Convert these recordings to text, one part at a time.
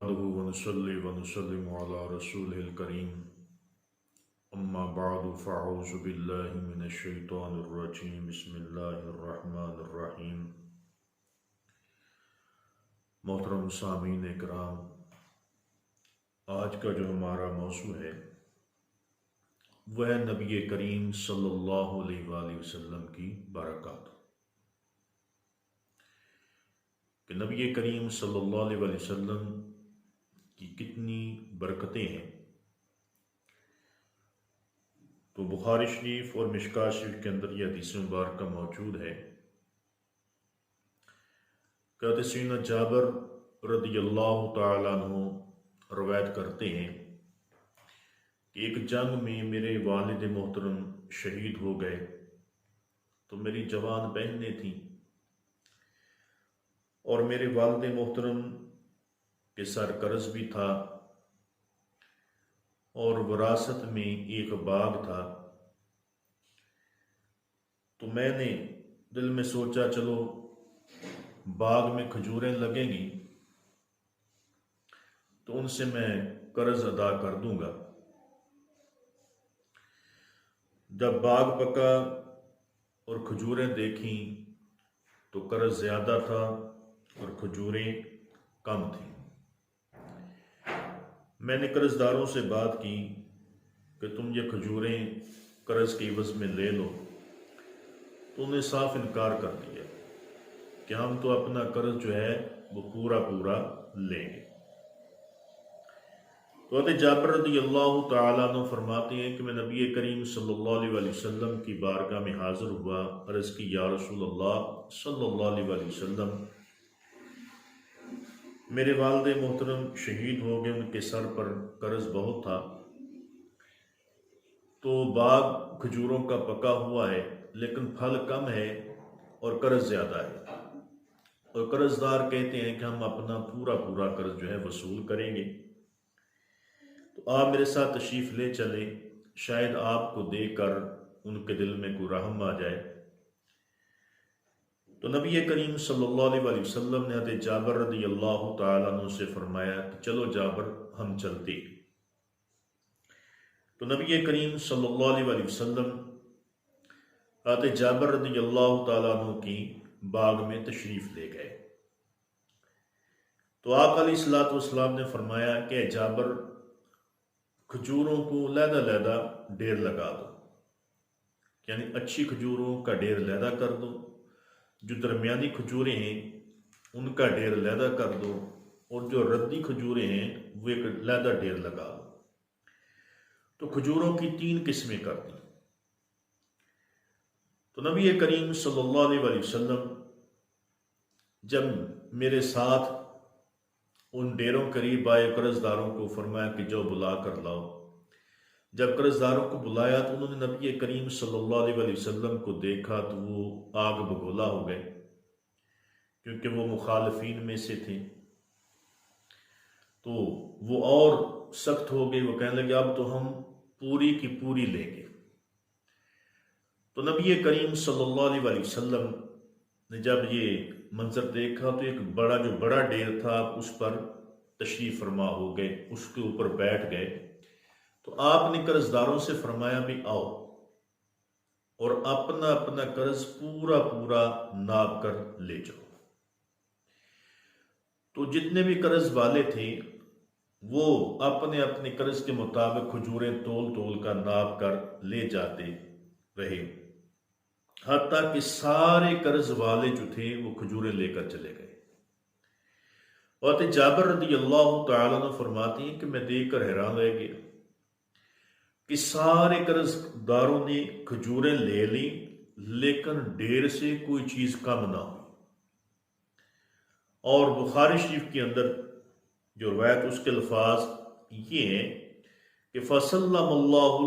نحمده ونصلي ونسلم على رسوله الكريم أما بعد فأعوذ بالله من الشيطان الرجيم بسم الله الرحمن الرحيم محترم سامعین اکرام، آج کا جو ہمارا موضوع ہے وہ ہے نبی کریم صلی اللہ علیہ وآلہ وسلم کی برکات، کہ نبی کریم صلی اللہ علیہ وآلہ وسلم کی کتنی برکتیں ہیں۔ تو بخاری شریف اور مشکوٰۃ شریف کے اندر یہ حدیث مبارکہ موجود ہے کہ سیدنا جابر رضی اللہ تعالیٰ عنہ روایت کرتے ہیں کہ ایک جنگ میں میرے والد محترم شہید ہو گئے، تو میری جوان بہنیں تھیں اور میرے والد محترم کے سر قرض بھی تھا اور وراثت میں ایک باغ تھا۔ تو میں نے دل میں سوچا چلو باغ میں کھجوریں لگیں گی تو ان سے میں قرض ادا کر دوں گا۔ جب باغ پکا اور کھجوریں دیکھیں تو قرض زیادہ تھا اور کھجوریں کم تھیں۔ میں نے قرض داروں سے بات کی کہ تم یہ کھجوریں قرض کے عوض میں لے لو، تو انہیں صاف انکار کر دیا کہ ہم تو اپنا قرض جو ہے وہ پورا لیں گے۔ تو حضرت جابر رضی اللہ تعالیٰ عنہ فرماتے ہیں کہ میں نبی کریم صلی اللہ علیہ وآلہ وسلم کی بارگاہ میں حاضر ہوا، عرض کی یا رسول اللہ صلی اللہ علیہ وآلہ وسلم، میرے والد محترم شہید ہو گئے، ان کے سر پر قرض بہت تھا، تو باغ کھجوروں کا پکا ہوا ہے لیکن پھل کم ہے اور قرض زیادہ ہے، اور قرض دار کہتے ہیں کہ ہم اپنا پورا قرض جو ہے وصول کریں گے، تو آپ میرے ساتھ تشریف لے چلیں، شاید آپ کو دیکھ کر ان کے دل میں کوئی رحم آ جائے۔ تو نبی کریم صلی اللہ علیہ وآلہ وسلم نے حضرت جابر رضی اللہ تعالیٰ عنہ سے فرمایا کہ چلو جابر ہم چلتے۔ تو نبی کریم صلی اللہ علیہ وآلہ وسلم حضرت جابر رضی اللہ تعالیٰ عنہ کی باغ میں تشریف لے گئے۔ تو آپ علیہ الصلوۃ والسلام نے فرمایا کہ اے جابر، کھجوروں کو علیحدہ ڈھیر لگا دو، یعنی اچھی کھجوروں کا ڈھیر علیحدہ کر دو، جو درمیانی کھجوریں ہیں ان کا ڈھیر علیحدہ کر دو، اور جو ردی کھجوریں ہیں وہ ایک علیحدہ ڈھیر لگا دو۔ تو کھجوروں کی 3 قسمیں کر دیں۔ تو نبی کریم صلی اللہ علیہ وآلہ وسلم جب میرے ساتھ ان ڈیروں قریب آئے، قرض داروں کو فرمایا کہ جو بلا کر لاؤ۔ جب قرض داروں کو بلایا تو انہوں نے نبی کریم صلی اللہ علیہ وآلہ وسلم کو دیکھا تو وہ آگ بگولا ہو گئے، کیونکہ وہ مخالفین میں سے تھے۔ تو وہ اور سخت ہو گئے، وہ کہنے لگے اب تو ہم پوری کی پوری لیں گے۔ تو نبی کریم صلی اللہ علیہ وآلہ وسلم نے جب یہ منظر دیکھا تو ایک بڑا ڈیر تھا، اس پر تشریف فرما ہو گئے، اس کے اوپر بیٹھ گئے۔ تو آپ نے قرض داروں سے فرمایا بھی آؤ اور اپنا قرض پورا ناپ کر لے جاؤ۔ تو جتنے بھی قرض والے تھے وہ اپنے قرض کے مطابق کھجوریں تول کر ناپ کر لے جاتے رہے، حتیٰ کہ سارے قرض والے جو تھے وہ کھجوریں لے کر چلے گئے۔ اور جابر رضی اللہ تعالیٰ عنہ فرماتے ہیں کہ میں دیکھ کر حیران رہ گیا کہ سارے قرض داروں نے کھجوریں لے لی لیکن ڈھیر سے کوئی چیز کم نہ ہوئی۔ اور بخاری شریف کے اندر جو روایت اس کے الفاظ یہ ہیں کہ فَسَلَّمَ اللَّهُ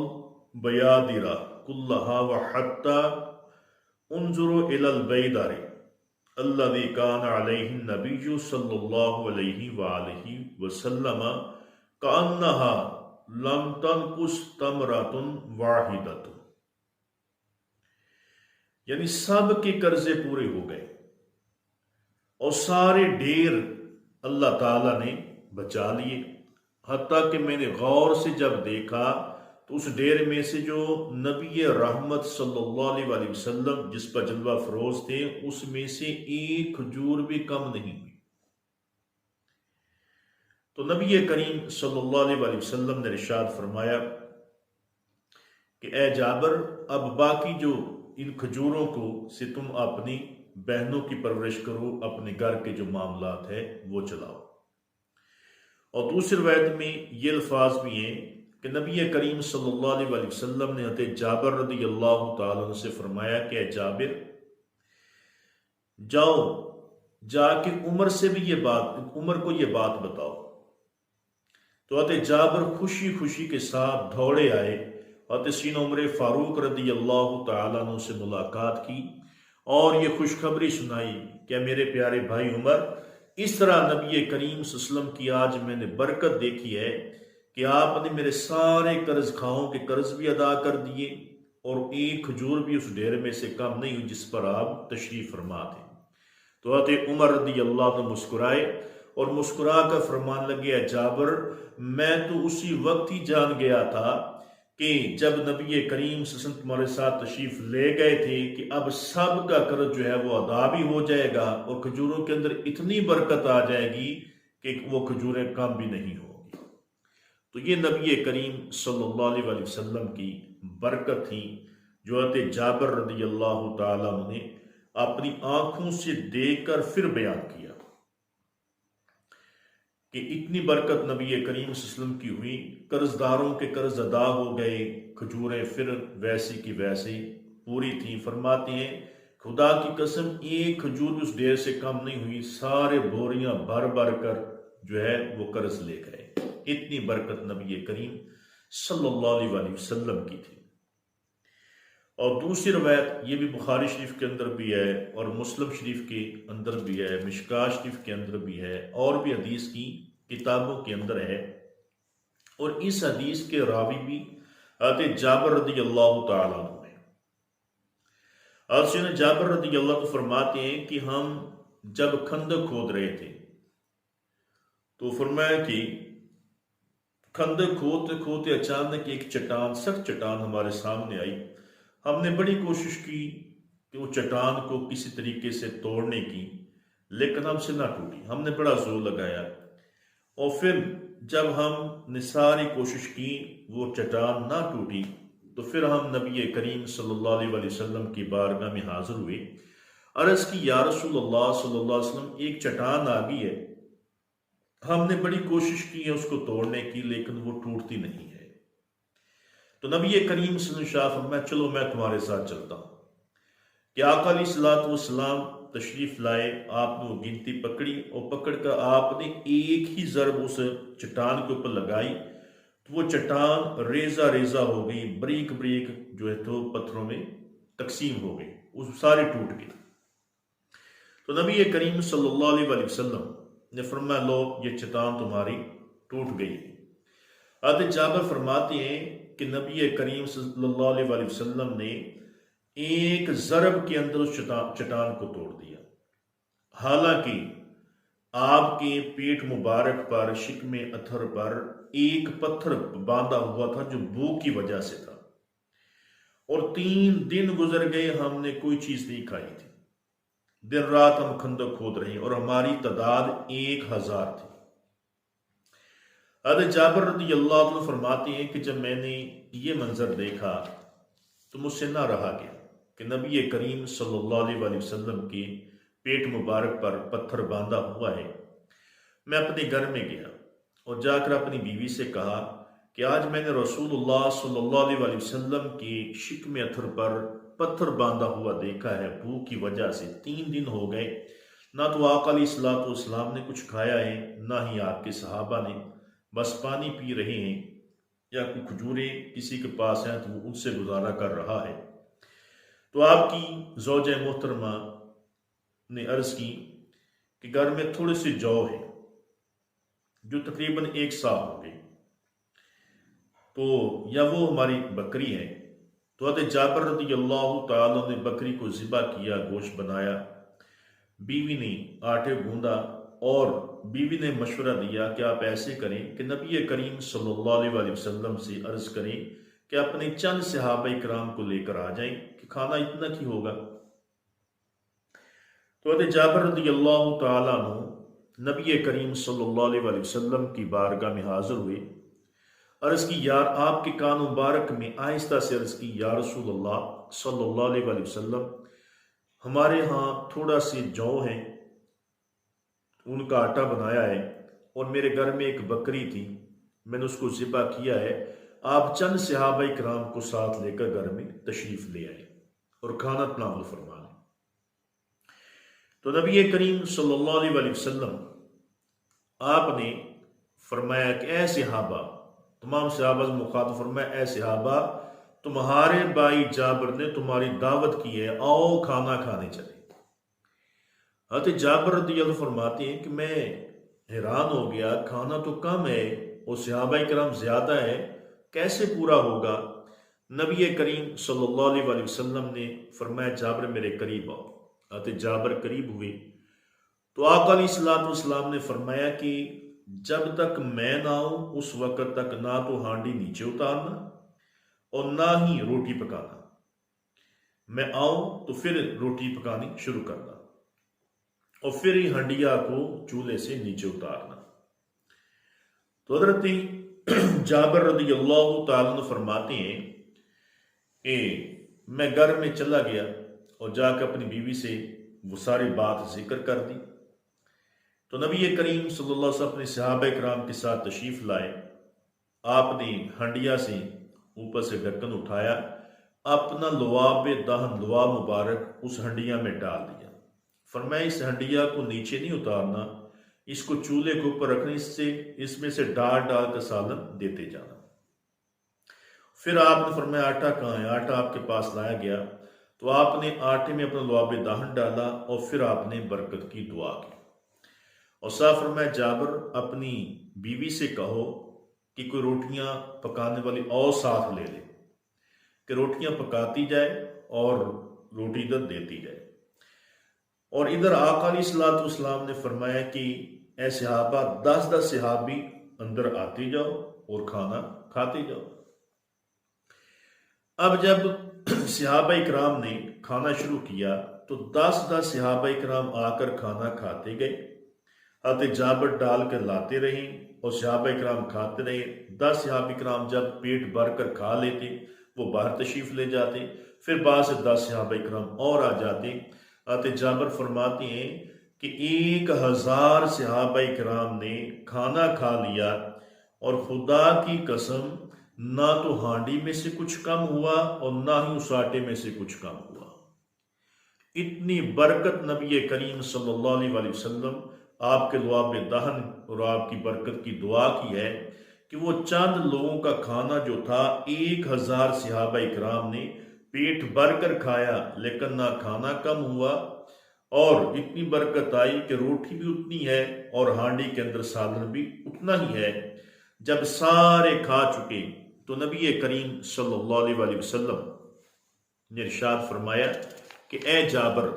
الْبَيَادِرَ كُلَّهَا وَحَتَّى انظُرُوا إِلَى الْبَيْدَرِ الَّذِي كَانَ عَلَيْهِ النَّبِيُّ صلی اللہ علیہ وآلہ وسلم كَأَنَّهَا لم تنقص تمرۃ واحدۃ، یعنی سب کے قرضے پورے ہو گئے اور سارے ڈھیر اللہ تعالیٰ نے بچا لیے، حتیٰ کہ میں نے غور سے جب دیکھا تو اس ڈیرے میں سے جو نبی رحمت صلی اللہ علیہ وسلم جس پر جلوہ فروز تھے، اس میں سے ایک کھجور بھی کم نہیں ہوئی۔ تو نبی کریم صلی اللہ علیہ وسلم نے ارشاد فرمایا کہ اے جابر، اب باقی جو ان کھجوروں کو سے تم اپنی بہنوں کی پرورش کرو، اپنے گھر کے جو معاملات ہیں وہ چلاؤ۔ اور دوسری روایت میں یہ الفاظ بھی ہیں کہ نبی کریم صلی اللہ علیہ وسلم نے حضرت جابر رضی اللہ تعالیٰ عنہ سے فرمایا کہ اے جابر، جاؤ جا کے عمر کو یہ بات بتاؤ۔ تو حضرت جابر خوشی خوشی کے ساتھ دوڑے آئے، حضرت سیدنا عمر فاروق رضی اللہ تعالیٰ عنہ سے ملاقات کی اور یہ خوشخبری سنائی کہ میرے پیارے بھائی عمر، اس طرح نبی کریم صلی اللہ علیہ وسلم کی آج میں نے برکت دیکھی ہے کہ آپ نے میرے سارے قرض خواہوں کے قرض بھی ادا کر دیے اور ایک کھجور بھی اس ڈیرے میں سے کم نہیں ہوئی جس پر آپ تشریف فرما تھے۔ تو حضرت عمر رضی اللہ عنہ مسکرائے اور مسکرا کر فرمان لگے، اے جابر، میں تو اسی وقت ہی جان گیا تھا کہ جب نبی کریم صلی اللہ علیہ وسلم تمہارے ساتھ تشریف لے گئے تھے کہ اب سب کا قرض جو ہے وہ ادا بھی ہو جائے گا اور کھجوروں کے اندر اتنی برکت آ جائے گی کہ وہ کھجوریں کم بھی نہیں ہوگی۔ تو یہ نبی کریم صلی اللہ علیہ وسلم کی برکت تھی جو حضرت جابر رضی اللہ تعالیٰ عنہ نے اپنی آنکھوں سے دیکھ کر پھر بیان کیا کہ اتنی برکت نبی کریم صلی اللہ علیہ وسلم کی ہوئی، قرض داروں کے قرض ادا ہو گئے، کھجوریں پھر ویسی کی ویسی پوری تھیں۔ فرماتے ہیں خدا کی قسم ایک کھجور بھی اس ڈیر سے کم نہیں ہوئی، سارے بوریاں بھر بھر کر جو ہے وہ قرض لے گئے۔ اتنی برکت نبی کریم صلی اللہ علیہ وسلم کی تھی۔ اور دوسری روایت یہ بھی بخاری شریف کے اندر بھی ہے اور مسلم شریف کے اندر بھی ہے، مشکات شریف کے اندر بھی ہے اور بھی حدیث کی کتابوں کے اندر ہے، اور اس حدیث کے راوی بھی حضرت جابر رضی اللہ تعالیٰ عنہ ہیں۔ حضرت جابر رضی اللہ عنہ فرماتے ہیں کہ ہم جب خندق کھود رہے تھے تو فرمایا کہ خندق کھودتے کھودتے اچانک ایک چٹان، سخت چٹان ہمارے سامنے آئی۔ ہم نے بڑی کوشش کی کہ وہ چٹان کو کسی طریقے سے توڑنے کی، لیکن ہم سے نہ ٹوٹی۔ ہم نے بڑا زور لگایا اور پھر جب ہم نے ساری کوشش کی وہ چٹان نہ ٹوٹی تو پھر ہم نبی کریم صلی اللہ علیہ وسلم کی بارگاہ میں حاضر ہوئے، عرض کی یا رسول اللہ صلی اللہ علیہ وسلم، ایک چٹان آ گئی ہے، ہم نے بڑی کوشش کی ہے اس کو توڑنے کی لیکن وہ ٹوٹتی نہیں ہے۔ تو نبی کریم صلی اللہ علیہ وسلم شاہ فرمایا چلو میں تمہارے ساتھ چلتا ہوں۔ کہ آقا علیہ الصلوۃ والسلام تشریف لائے، آپ نے وہ گنتی پکڑی اور پکڑ کر آپ نے ایک ہی ضرب اس چٹان کے اوپر لگائی تو وہ چٹان ریزہ ریزہ ہو گئی، بریک بریک جو ہے تو پتھروں میں تقسیم ہو گئی، وہ سارے ٹوٹ گئی۔ تو نبی کریم صلی اللہ علیہ وسلم نے فرمایا لو یہ چٹان تمہاری ٹوٹ گئی۔ حضرت جابر فرماتے ہیں کہ نبی کریم صلی اللہ علیہ وسلم نے ایک ضرب کے اندر اس چٹان کو توڑ دیا، حالانکہ آپ کے پیٹ مبارک پر شکم اتھر پر ایک پتھر باندھا ہوا تھا جو بھوک کی وجہ سے تھا، اور 3 دن گزر گئے ہم نے کوئی چیز نہیں کھائی تھی، دن رات ہم خندق کھود رہے اور ہماری تعداد 1000 تھی۔ حضرت جابر رضی اللہ عنہ فرماتے ہیں کہ جب میں نے یہ منظر دیکھا تو مجھ سے نہ رہا گیا کہ نبی کریم صلی اللہ علیہ وسلم کے پیٹ مبارک پر پتھر باندھا ہوا ہے۔ میں اپنے گھر میں گیا اور جا کر اپنی بیوی سے کہا کہ آج میں نے رسول اللہ صلی اللہ علیہ وسلم کے شکم اتھر پر پتھر باندھا ہوا دیکھا ہے، بھوک کی وجہ سے 3 دن ہو گئے، نہ تو آقا علیہ الصلوۃ والسلام نے کچھ کھایا ہے نہ ہی آپ کے صحابہ نے، بس پانی پی رہے ہیں یا کوئی کھجوریں کسی کے پاس ہیں تو وہ ان سے گزارا کر رہا ہے۔ تو آپ کی زوجہ محترمہ نے عرض کی کہ گھر میں تھوڑے سے جو ہے جو تقریباً 1 سا ہو گئی، تو یا وہ ہماری بکری ہے۔ تو حضرت جابر رضی اللہ تعالیٰ نے بکری کو ذبح کیا، گوشت بنایا، بیوی نے آٹے گوندا اور بیوی نے مشورہ دیا کہ آپ ایسے کریں کہ نبی کریم صلی اللہ علیہ وسلم سے عرض کریں کہ اپنے چند صحابہ کرام کو لے کر آ جائیں کہ کھانا اتنا کی ہوگا۔ تو حضرت جابر رضی اللہ تعالیٰ عنہ نبی کریم صلی اللہ علیہ وسلم کی بارگاہ میں حاضر ہوئے، عرض کی یار آپ کے کان مبارک میں آہستہ سے عرض کی یا رسول اللہ صلی اللہ علیہ وسلم، ہمارے ہاں تھوڑا سے جو ہیں ان کا آٹا بنایا ہے، اور میرے گھر میں ایک بکری تھی، میں نے اس کو ذبح کیا ہے، آپ چند صحابہ کرام کو ساتھ لے کر گھر میں تشریف لے آئے اور کھانا تناول فرما لیں۔ تو نبی کریم صلی اللہ علیہ وسلم آپ نے فرمایا کہ اے صحابہ، تمام صحابہ سے مخاطب فرمایا اے صحابہ، تمہارے بھائی جابر نے تمہاری دعوت کی ہے، آؤ کھانا کھانے چلے۔ حضرت جابر رضی اللہ فرماتے ہیں کہ میں حیران ہو گیا، کھانا تو کم ہے اور صحابہ کرام زیادہ ہے، کیسے پورا ہوگا؟ نبی کریم صلی اللہ علیہ وسلم نے فرمایا جابر میرے قریب آؤ۔ حضرت جابر قریب ہوئے تو آقا علیہ الصلوۃ والسلام نے فرمایا کہ جب تک میں نہ آؤں اس وقت تک نہ تو ہانڈی نیچے اتارنا اور نہ ہی روٹی پکانا، میں آؤں تو پھر روٹی پکانی شروع کرنا اور پھر ہی ہنڈیا کو چولہے سے نیچے اتارنا۔ تو حضرت جابر رضی اللہ تعالیٰ عنہ فرماتے ہیں کہ میں گھر میں چلا گیا اور جا کے اپنی بیوی سے وہ ساری بات ذکر کر دی۔ تو نبی کریم صلی اللہ علیہ وسلم اپنے صحابہ کرام کے ساتھ تشریف لائے، آپ نے ہنڈیا سے اوپر سے ڈھکن اٹھایا، اپنا لعاب دہن لعاب مبارک اس ہنڈیا میں ڈال دیا، فرمایا اس ہنڈیا کو نیچے نہیں اتارنا، اس کو چولہے کے اوپر رکھنے اس میں سے ڈال ڈال کر سالن دیتے جانا۔ پھر آپ نے فرمایا آٹا کہاں ہے؟ آٹا آپ کے پاس لایا گیا تو آپ نے آٹے میں اپنا لعاب دہن ڈالا اور پھر آپ نے برکت کی دعا کی اور صاحب فرمایا جابر اپنی بیوی سے کہو کہ کوئی روٹیاں پکانے والی اور ساتھ لے لے کہ روٹیاں پکاتی جائے اور روٹی ادھر دیتی جائے۔ اور ادھر آقا علیہ الصلوۃ والسلام نے فرمایا کہ اے صحابہ 10 صحابی اندر آتے جاؤ اور کھانا کھاتے جاؤ۔ اب جب صحابہ کرام نے کھانا شروع کیا تو 10 صحابہ کرام آ کر کھانا کھاتے گئے، حضرت جابر ڈال کر لاتے رہے اور صحابہ کرام کھاتے رہے۔ 10 صحابہ کرام جب پیٹ بھر کر کھا لیتے وہ باہر تشریف لے جاتے، پھر بعد سے 10 صحابہ کرام اور آ جاتے۔ حضرت جابر فرماتے ہیں کہ 1000 صحابہ کرام نے کھانا کھا لیا اور خدا کی قسم نہ تو ہانڈی میں سے کچھ کم ہوا اور نہ ہی اس آٹے میں سے کچھ کم ہوا۔ اتنی برکت نبی کریم صلی اللہ علیہ وسلم آپ کے لعاب دہن اور آپ کی برکت کی دعا کی ہے کہ وہ چند لوگوں کا کھانا جو تھا 1000 صحابہ کرام نے پیٹ بھر کر کھایا، لیکن نہ کھانا کم ہوا اور اتنی برکت آئی کہ روٹی بھی اتنی ہے اور ہانڈی کے اندر سالن بھی اتنا ہی ہے۔ جب سارے کھا چکے تو نبی کریم صلی اللہ علیہ وسلم نے ارشاد فرمایا کہ اے جابر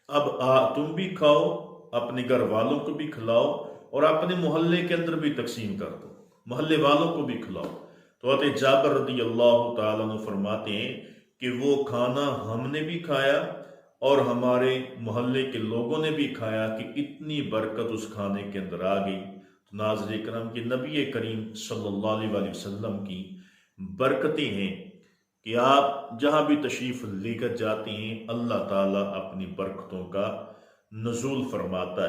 اب تم بھی کھاؤ، اپنے گھر والوں کو بھی کھلاؤ اور اپنے محلے کے اندر بھی تقسیم کر دو، محلے والوں کو بھی کھلاؤ۔ تو حضرت جابر رضی اللہ تعالیٰ عنہ فرماتے ہیں کہ وہ کھانا ہم نے بھی کھایا اور ہمارے محلے کے لوگوں نے بھی کھایا کہ اتنی برکت اس کھانے کے اندر آ گئی۔ تو ناظرین کرام کہ نبی کریم صلی اللہ علیہ وسلم کی برکتیں ہیں کہ آپ جہاں بھی تشریف لے کر جاتے ہیں اللہ تعالیٰ اپنی برکتوں کا نزول فرماتا ہے۔